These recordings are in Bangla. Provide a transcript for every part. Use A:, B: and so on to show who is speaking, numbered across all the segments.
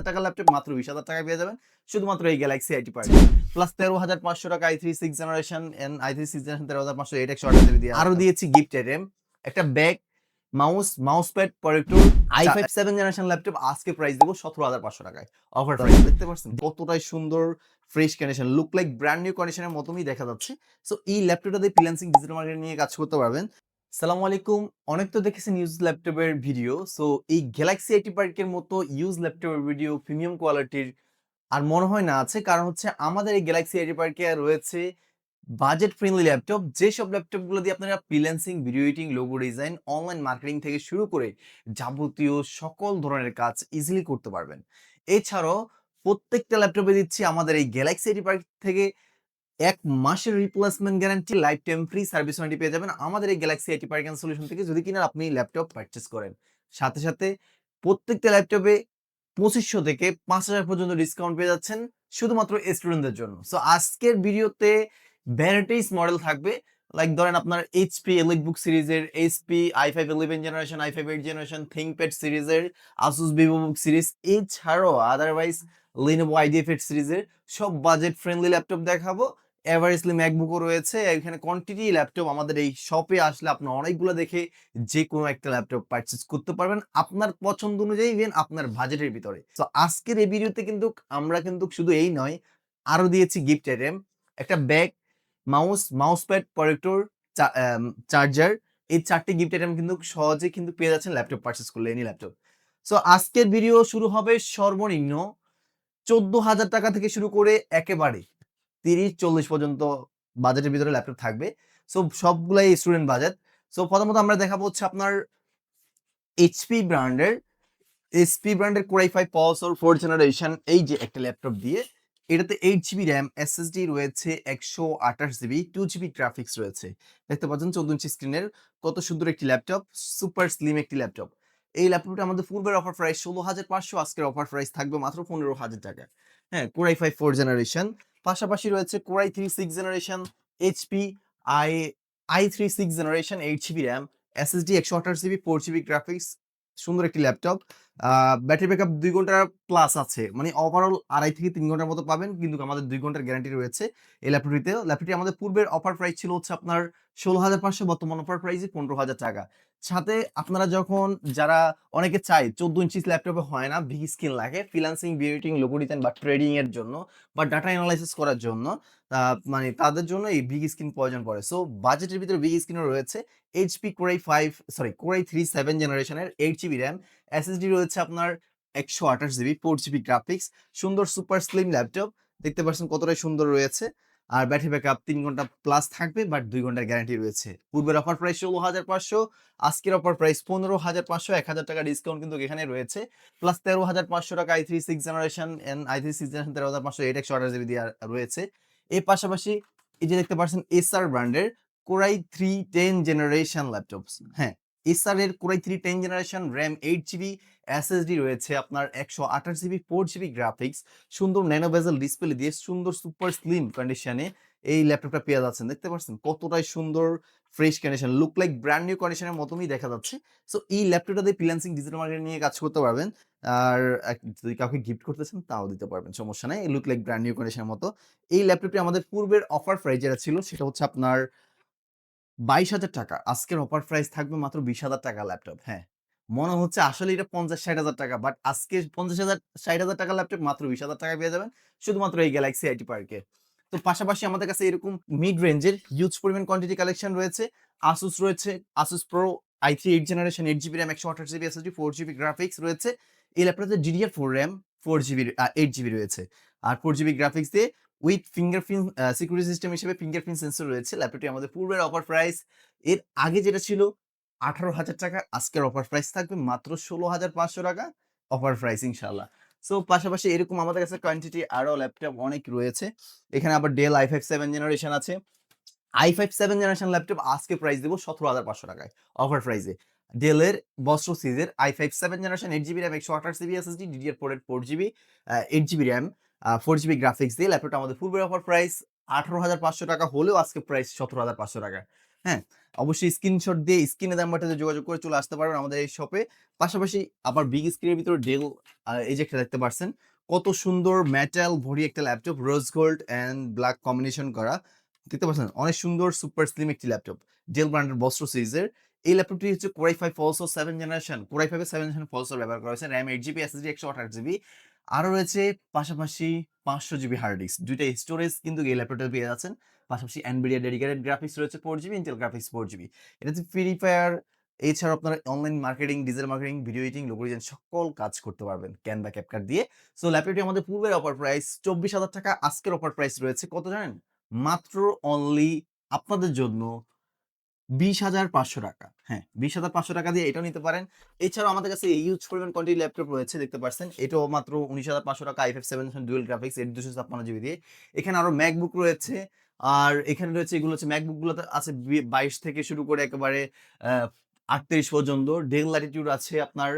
A: টাকা ল্যাপটপ মাত্র 20,000 টাকায় পেয়ে যাবেন শুধুমাত্র এই গ্যালাক্সি আইটি পার্ক। প্লাস 13,500 টাকা i3 6 generation and i3 6 generation 13,500 8 128 দিয়ে আরো দিয়েছি গিফট আইটেম, একটা bag, mouse pad, projector, i5 7 generation laptop আজকে প্রাইস দেবো 17,500 টাকায় অফার প্রাইস। দেখতে পাচ্ছেন কতটাই সুন্দর fresh condition, look like brand new কন্ডিশনের মতনই দেখা যাচ্ছে। সো এই ল্যাপটপটা দিয়ে ফ্রিল্যান্সিং ডিজিটাল মার্কেটিং নিয়ে কাজ করতে পারবেন। সালামু আলাইকুম, অনেক তো দেখেছেন ইউজ ল্যাপটপের ভিডিও। সো এই গ্যালাক্সি আইটি পার্কের মতো ইউজ ল্যাপটপের ভিডিও প্রিমিয়াম কোয়ালিটির আর মনে হয় না আছে, কারণ হচ্ছে আমাদের এই গ্যালাক্সি আইটি পার্কে রয়েছে বাজেট ফ্রেন্ডলি ল্যাপটপ, যেসব ল্যাপটপগুলো দিয়ে আপনারা freelancing, video editing, logo design, online marketing থেকে শুরু করে যাবতীয় সকল ধরনের কাজ ইজিলি করতে পারবেন। এছাড়াও প্রত্যেকটা ল্যাপটপে দিচ্ছি আমাদের এই গ্যালাক্সি আইটি পার্ক থেকে ১ মাসের replacement guarantee, life time free service warranty পেয়ে যাবেন আমাদের এই Galaxy IT Park and Solution থেকে যদি কিনা আপনি ল্যাপটপ পারচেজ করেন। সাথে, সাথে প্রত্যেকটা ল্যাপটপে ২৫০০ থেকে ৫,০০০ পর্যন্ত ডিসকাউন্ট পেয়ে যাচ্ছেন শুধুমাত্র স্টুডেন্টদের জন্য। সো আজকের ভিডিওতে ভ্যারাইটিস মডেল থাকবে। লাইক ধরেন আপনার HP EliteBook সিরিজের, HP i5 11 generation, i5 8 generation, ThinkPad সিরিজের, Asus VivoBook সিরিজ, এছাড়াও আদারওয়াইজ Lenovo IdeaPad সিরিজের সব বাজেট ফ্রেন্ডলি ল্যাপটপ দেখাবো। এভারেজলি ম্যাকবুকও রয়েছে। এখানে কোয়ান্টিটি ল্যাপটপ আমাদের এই শপে আসলে আপনি অনেকগুলো দেখে যেকোনো একটা ল্যাপটপ পারচেজ করতে পারবেন আপনার পছন্দ অনুযায়ী, ইভেন আপনার বাজেটের ভিতরে। সো আজকের এই ভিডিওতে কিন্তু আমরা কিন্তু শুধু এই নয়, আরো দিয়েছি গিফট আইটেম, একটা ব্যাগ, মাউসপ্যাড, প্রজেক্টর, চার্জার। এই ৪ টি গিফট আইটেম কিন্তু সহজে কিন্তু পেয়ে যাচ্ছেন ল্যাপটপ পারচেজ করলে, এনি ল্যাপটপ। সো আজকের ভিডিও শুরু হবে সর্বনিম্ন ১৪,০০০ টাকা থেকে শুরু করে একেবারে ৩০-৪০ পর্যন্ত বাজেটের ভিতরে ল্যাপটপ থাকবে। সো সবগুলাই স্টুডেন্ট বাজেট। সো প্রথমত আমরা দেখাবো হচ্ছে আপনার এইচপি ব্র্যান্ডের Core i5 Pulsar 4 জেনারেশন, এই যে একটা ল্যাপটপ দিয়ে এটাতে 8 জিবি র্যাম, এসএসডি রয়েছে 128 জিবি, 2 জিবি গ্রাফিক্স রয়েছে। দেখতে পাচ্ছেন 14 ইঞ্চি স্ক্রিনের কত সুন্দর একটি ল্যাপটপ, সুপার স্লিম একটি ল্যাপটপ। এই ল্যাপটপটা আমাদের পূর্বের অফার প্রাইস 16,500, আজকের অফার প্রাইস থাকবে মাত্র 15,000 টাকা। হ্যাঁ, Core i5 4 জেনারেশন, পাশাপাশি রয়েছে Core i3 6 generation, HP i i3 6 generation, 8 GB RAM, SSD 128 GB, 4 GB graphics, সুন্দর একটি ল্যাপটপ। ব্যাটারি ব্যাকআপ ২ ঘন্টা প্লাস আছে। মানে ওভারঅল ২.৫ থেকে ৩ ঘন্টার মতো পাবেন। কিন্তু আমাদের ২ ঘন্টার গ্যারান্টি রয়েছে এই ল্যাপটপটিতেও। ল্যাপটপটি আমাদের পূর্বের অফার প্রাইস ছিল হচ্ছে আপনার ১৬,৫০০, বর্তমান অফার প্রাইসই ১৫,০০০ টাকা। সাথে আপনারা যখন যারা অনেকে চায় ১৪ ইঞ্চি ল্যাপটপে হয় না, বিগ স্ক্রিন লাগে freelancing, video editing, logo design বা ট্রেডিং এর জন্য বা ডাটা এনালাইসিস করার জন্য, মানে তাদের জন্য এই বিগ স্ক্রিন প্রয়োজন পড়ে। সো বাজেটের ভিতরে বিগ স্ক্রিনও রয়েছে। HP Core i3 7 জেনারেশনের, 8 জিবি র্যাম, এসএসডি রয়েছে আপনার 128 জিবি, 4 জিবি গ্রাফিক্স, সুন্দর সুপার স্লিম ল্যাপটপ। দেখতে পাচ্ছেন কতটাই সুন্দর রয়েছে। আর ব্যাটারি ব্যাকআপ ৩ ঘন্টা প্লাস থাকবে, বাট ২ ঘন্টার গ্যারান্টি রয়েছে। পূর্বের অফার প্রাইস ১৬,৫০০, আজকের অফার প্রাইস ১৫,৫০০, ১,০০০ টাকা ডিসকাউন্ট কিন্তু এখানে রয়েছে। প্লাস ১৩,৫০০ টাকা i3 6 generation and i3 6 generation ১৩,৫০০ 8 128 জিবি দিয়ে রয়েছে। এর পাশাপাশি এই যে দেখতে পাচ্ছেন Acer ব্র্যান্ডের Core i3 10 জেনারেশন ল্যাপটপস। হ্যাঁ, Acer এর Core i3 10 generation, RAM 8 GB, SSD রয়েছে আপনার 128 জিবি, 4 জিবি গ্রাফিক্স, সুন্দর ন্যানো বেজেল ডিসপ্লে দিয়ে সুন্দর সুপার স্লিম কন্ডিশনে এই ল্যাপটপটা পেয়ে যাচ্ছেন। দেখতে পাচ্ছেন কতটাই সুন্দর fresh condition, look like brand new কন্ডিশনের মতনই দেখা যাচ্ছে। সো এই ল্যাপটপটা দিয়ে ফ্রিল্যান্সিং, ডিজিটাল মার্কেটিং নিয়ে কাজ করতে পারবেন। আর যদি কাউকে গিফট করতে চান তাও দিতে পারবেন, সমস্যা নাই। লুক লাইক ব্র্যান্ড নিউ কন্ডিশনের মতো। এই ল্যাপটপটি আমাদের পূর্বের অফার প্রাইস যেটা ছিল সেটা হচ্ছে আপনার ২২,০০০ টাকা। আজকের অফার প্রাইস থাকবে মাত্র ২০,০০০ টাকা ল্যাপটপ। হ্যাঁ, মনে হচ্ছে আসলে এটা ৫০-৬০,০০০ টাকা, বাট আজকে ৫০,০০০-৬০,০০০ টাকার ল্যাপটপ মাত্র ২০,০০০ টাকায় পেয়ে যাবেন শুধুমাত্র এই গ্যালাক্সি আইটি পার্কে। তো পাশাপাশি আমাদের কাছে এরকম মিড রেঞ্জের হিউজ পরিমাণ কোয়ান্টিটি কালেকশন রয়েছে। Asus রয়েছে, Asus Pro i3 8 generation, 8 GB RAM, 128 GB SSD, 4 GB graphics রয়েছে। এই ল্যাপটপে DDR4 RAM, 4 জিবি 8 জিবি রয়েছে। আর 4 জিবি গ্রাফিক্স দিয়ে উইথ ফিঙ্গারপ্রিন্ট সিকিউরিটি সিস্টেম হিসেবে ফিঙ্গারপ্রিন্ট সেন্সর রয়েছে। ল্যাপটপটি আমাদের পূর্বের অফার প্রাইস, এর আগে যেটা ছিল ১৮,০০০ টাকা, আজকের অফার প্রাইস থাকবে মাত্র ১৬,৫০০ টাকা, অফার প্রাইস ইনশাআল্লাহ। সো পাশাপাশি এরকম আমাদের কাছে কোয়ান্টিটি আরো ল্যাপটপ অনেক রয়েছে। এখানে আবার Dell i5 7 জেনারেশন আছে। i5 7 জেনারেশন ল্যাপটপ আজকে প্রাইস দেব ১৭,৫০০ টাকায় অফার প্রাইসে। Dell এর বস্ত্র সিরিজের i5 7 generation, 8 GB RAM, 128 GB SSD, DDR4 এর 4 GB, 8 GB RAM, 4 GB graphics দিয়ে ল্যাপটপটা আমাদের পূর্বের অফার প্রাইস ১৮,৫০০ টাকা হলেও আজকে প্রাইস ১৭,৫০০ টাকা। হ্যাঁ? অবশ্যই স্ক্রিনশট দিয়ে স্ক্রিনে দেওয়া নাম্বারটাতে যোগাযোগ করে চলে আসতে পারবেন আমাদের এই শপে। পাশাপাশি আবার বিগ স্ক্রিনের ভিতরে ডেল এই যে একটা দেখতে পারছেন, কত সুন্দর মেটাল ভরি একটা laptop rose gold and black combination করা। দেখতে পাচ্ছেন? অনেক সুন্দর সুপার স্লিম একটি ল্যাপটপ। ডেল ব্র্যান্ডের বস্ত্র সিরিজের। এই ল্যাপটপটি হচ্ছে Core i5 Pulsar 7 generation. Core i5 এর 7 জেনারেশন Pulsar ব্যবহার করা হয়েছে। RAM 8 GB, SSD 128 GB. আরো রয়েছে পাশাপাশি 500 জিবি হার্ড ডিস্ক। ২ টা স্টোরেজ কিন্তু এই ল্যাপটপটাতে পেয়ে যাচ্ছেন। পাশাপাশি NVIDIA ডেডিকেটেড গ্রাফিক্স রয়েছে 4 জিবি, Intel গ্রাফিক্স 4 জিবি। এটাতে ফ্রি ফায়ার এছাড়াও আপনারা online marketing, digital marketing, video editing, logo design সকল কাজ করতে পারবেন Canva, CapCut দিয়ে। সো ল্যাপটপটি আমাদের পূর্বের অফার প্রাইস 24,000 টাকা। আজকের অফার প্রাইস রয়েছে কত জানেন? মাত্র অনলি আপনাদের জন্য ৳২০,৫০০। হ্যাঁ, ৳২০,৫০০ দিয়ে এটাও নিতে পারেন। এছাড়াও আমাদের কাছে হিউজ পরিমাণ কোয়ান্টিটি ল্যাপটপ রয়েছে দেখতে পারছেন। এটাও মাত্র ৳১৯,৫০০ i5 7 generation dual graphics ৮ 256 GB দিয়ে। এখানে আরো MacBook রয়েছে। আর এখানে রয়েছে এগুলো হচ্ছে MacBook গুলোতে আছে ২২ থেকে শুরু করে একেবারে আ ৩৮ পর্যন্ত। Dell Latitude আছে আপনার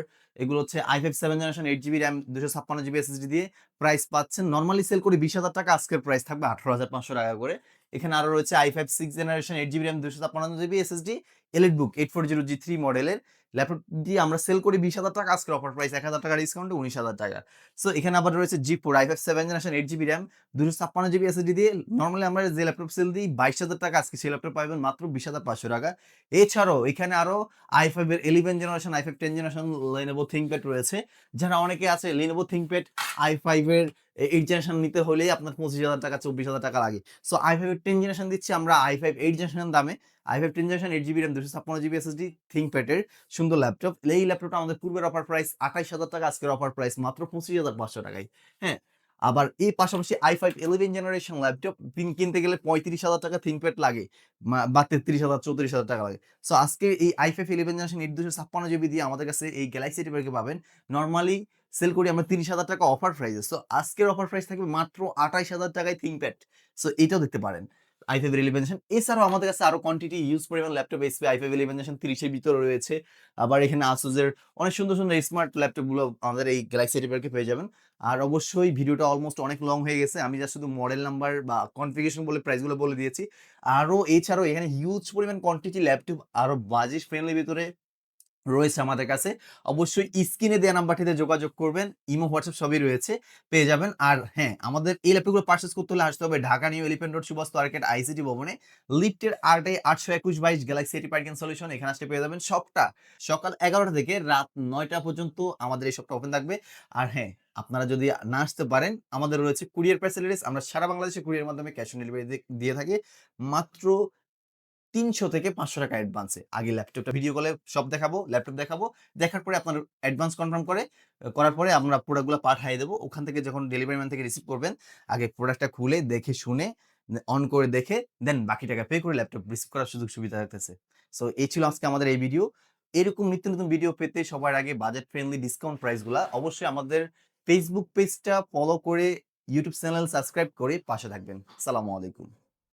A: এগুলো হচ্ছে i5 7 generation 8 GB RAM 256 GB SSD দিয়ে প্রাইস পাচ্ছেন। নরমালি সেল করি ৳২০,০০০ আজকের প্রাইস থাকবে ৳১৮,৫০০ করে। এখানে আরো রয়েছে i5 6 generation 8 GB RAM 256 GB SSD EliteBook 8400G3 মডেলের ল্যাপটপটি আমরা সেল করি ৳২০,০০০ আজকের অফার প্রাইস ৳১,০০০ ডিসকাউন্টে ৳১৯,০০০। সো এখানে আবার রয়েছে G4 i5 7 generation 8 GB RAM 256 GB SSD দিয়ে নরমালি আমরা যে ল্যাপটপ সেল দিই ৳২২,০০০ আজকে সেই ল্যাপটপ পাবেন মাত্র ৳২০,৫০০। এছাড়াও এখানে আরো i5 এর 11 generation i5 10 generation Lenovo ThinkPad রয়েছে। যারা অনেকে আছে Lenovo ThinkPad i5 এর 8 জেনারেশন নিতে হলেই আপনার ৳২৫,০০০ ৳২৪,০০০ লাগে। সো i5 এর 10 জেনারেশন দিচ্ছি আমরা i5 8 জেনারেশন দামে। i5 10 generation 8 GB RAM 256 GB SSD ThinkPad এর সুন্দর ল্যাপটপ। এই ল্যাপটপটা আমাদের পূর্বের অফার প্রাইস ৳২৮,০০০ আজকের অফার প্রাইস মাত্র ৳২৫,৫০০ টাকায়। হ্যাঁ? আবার এই পাশাপাশি i5 11 জেনারেশন ল্যাপটপ কিনতে গেলে ৳৩৫,০০০ ThinkPad লাগে। বা ৳৩৩,০০০ ৳৩৪,০০০ লাগে। সো আজকে এই i5 11 জেনারেশন 8 256 জিবি দিয়ে আমাদের কাছে এই Galaxy Tablet পাবেন। নরমালি সেল করি আমরা ৳৩০,০০০ অফার প্রাইসে। সো আজকের অফার প্রাইস থাকবে মাত্র ৳২৮,০০০ টাকায় ThinkPad। সো এটাও দেখতে পারেন। i5 এর 11 জেনারেশন। এছাড়াও আমাদের কাছে আরো কোয়ান্টিটি হিউজ পরিমাণ ল্যাপটপ HP i5 11 জেনারেশন 30 এর ভিতরে রয়েছে। আবার এখানে Asus এর অনেক সুন্দর, সুন্দর স্মার্ট ল্যাপটপ গুলো আমাদের এই Galaxy Tablet পেয়ে যাবেন। আর অবশ্যই ভিডিওটা অলমোস্ট অনেক লং হয়ে গেছে। আমি জাস্ট শুধু মডেল নাম্বার বা কনফিগারেশন বলে প্রাইস গুলো বলে দিয়েছি। আরো এছাড়াও এখানে হিউজ পরিমাণ কোয়ান্টিটি ল্যাপটপ আরো বাজেট ফ্রেন্ডলি ভিতরে রয়েছে আমাদের কাছে। অবশ্যই স্ক্রিনে দেয়া নাম্বারটিতে যোগাযোগ করবেন। ইমো, হোয়াটসঅ্যাপ সবই রয়েছে, পেয়ে যাবেন। আর হ্যাঁ, আমাদের এই ল্যাপটপগুলো পারচেজ করতে হলে আসতে হবে Dhaka New Elephant Road Subhash Arcade ICT ভবনে। লিফটের ৮ ৮২১ গ্যালাক্সি এটি পার্কিং সলিউশন এখানে আসলে পেয়ে যাবেন। শপটা সকাল ১১টা থেকে রাত ৯টা পর্যন্ত আমাদের এই শপটা ওপেন থাকবে। আর হ্যাঁ, আপনারা যদি না আসতে পারেন, আমাদের রয়েছে কুরিয়ার ফ্যাসিলিটিস। আমরা সারা বাংলাদেশে কুরিয়ার মাধ্যমে ক্যাশ অন ডেলিভারি দিয়ে থাকি। মাত্র ৳৩০০ থেকে ৳৫০০ অ্যাডভান্সে। আগে ল্যাপটপটা ভিডিও কলে সব দেখাবো, ল্যাপটপ দেখাবো। দেখার পরে আপনার অ্যাডভান্স কনফার্ম করার পরে আমরা প্রোডাক্ট গুলা পাঠায়ে দেব। ওখান থেকে যখন ডেলিভারি ম্যান থেকে রিসিভ করবেন, আগে প্রোডাক্টটা খুলে দেখে শুনে অন করে দেখে দেন বাকি টাকা পে করে ল্যাপটপ রিসিভ করার সুযোগ সুবিধা থাকতেছে। সো এই ছিল আজকে আমাদের এই ভিডিও। এরকম নিত্য নতুন ভিডিও পেতে সবার আগে বাজেট ফ্রেন্ডলি ডিসকাউন্ট প্রাইস গুলা অবশ্যই আমাদের Facebook পেজটা ফলো করে YouTube চ্যানেল সাবস্ক্রাইব করে পাশে থাকবেন। আসসালামু আলাইকুম।